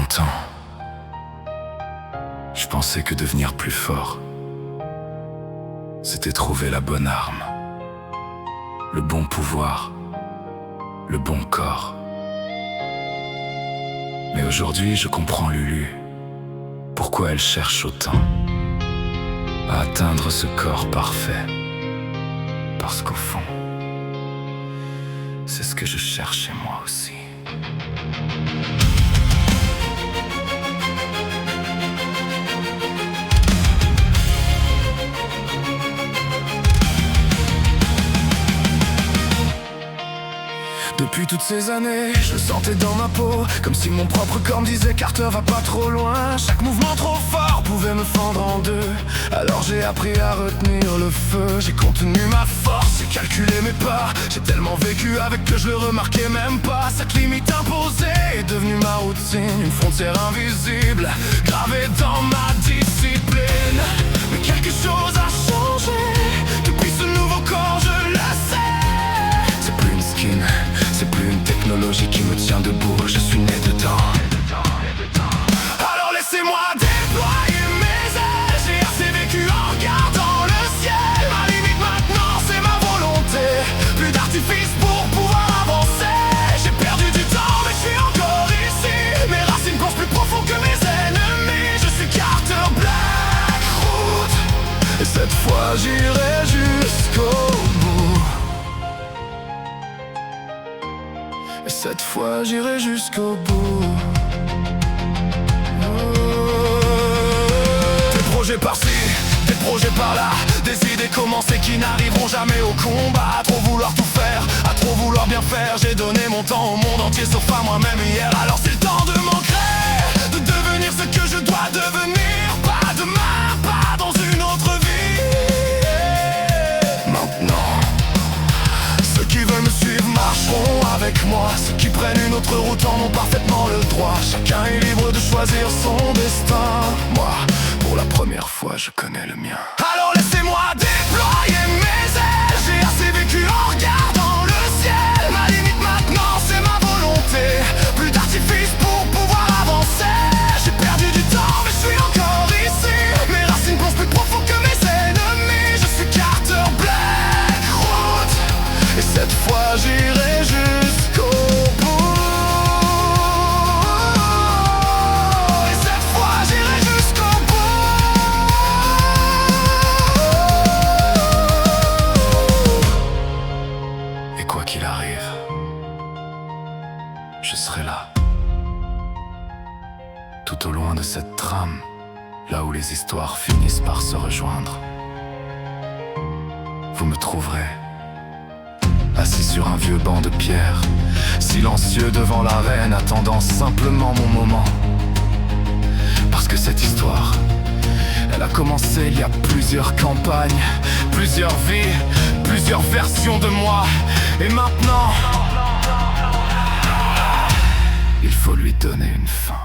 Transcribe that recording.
longtemps, je pensais que devenir plus fort, c'était trouver la bonne arme, le bon pouvoir, le bon corps. Mais aujourd'hui, je comprends Lulu, pourquoi elle cherche autant à atteindre ce corps parfait. Parce qu'au fond, c'est ce que je cherchais moi aussi. Depuis toutes ces années, je le sentais dans ma peau, comme si mon propre corps me disait Carter va pas trop loin. Chaque mouvement trop fort pouvait me fendre en deux. Alors j'ai appris à retenir le feu. J'ai contenu ma force, j'ai calculé mes pas. J'ai tellement vécu avec que je le remarquais même pas. Cette limite imposée est devenue ma routine, une frontière invisible gravée dans ma discipline. Mais quelque chose a changé depuis ce nouveau corps, je le sais. C'est plus une skin, c'est plus une technologie qui me tient debout, je suis né dedans. Alors laissez-moi déployer mes ailes, j'ai assez vécu en regardant le ciel. Ma limite maintenant c'est ma volonté, plus d'artifice pour pouvoir avancer. J'ai perdu du temps mais je suis encore ici, mes racines plongent plus profond que mes ennemis. Je suis Carter Blackroot, et cette fois j'irai jusqu'au bout. Et cette fois j'irai jusqu'au bout. Des projets par-ci, des projets par-là, des idées commencées qui n'arriveront jamais au combat. À trop vouloir tout faire, à trop vouloir bien faire, j'ai donné mon temps au monde entier sauf à moi-même hier. Alors c'est le temps de m'ancrer, de devenir ce que je dois devenir. Pas demain, pas dans une autre vie. Maintenant, ceux qui veulent me suivre marcheront avec moi. Ceux qui prennent une autre route en ont parfaitement le droit. Chacun est libre de choisir son destin. Moi, pour la première fois, je connais le mien. Alors laissez-moi déployer mes ailes, j'ai assez vécu en regardant le ciel. Ma limite maintenant, c'est ma volonté, plus d'artifice pour pouvoir avancer. J'ai perdu du temps, mais je suis encore ici, mes racines plongent plus profond que mes ennemis. Je suis Carter Blackroot, et cette fois j'irai jusqu'au bout. Et cette fois j'irai jusqu'au bout. Et quoi qu'il arrive, je serai là, tout au loin de cette trame, là où les histoires finissent par se rejoindre. Vous me trouverez assis sur un vieux banc de pierre, silencieux devant l'arène, attendant simplement mon moment. Parce que cette histoire, elle a commencé il y a plusieurs campagnes, plusieurs vies, plusieurs versions de moi. Et maintenant, il faut lui donner une fin.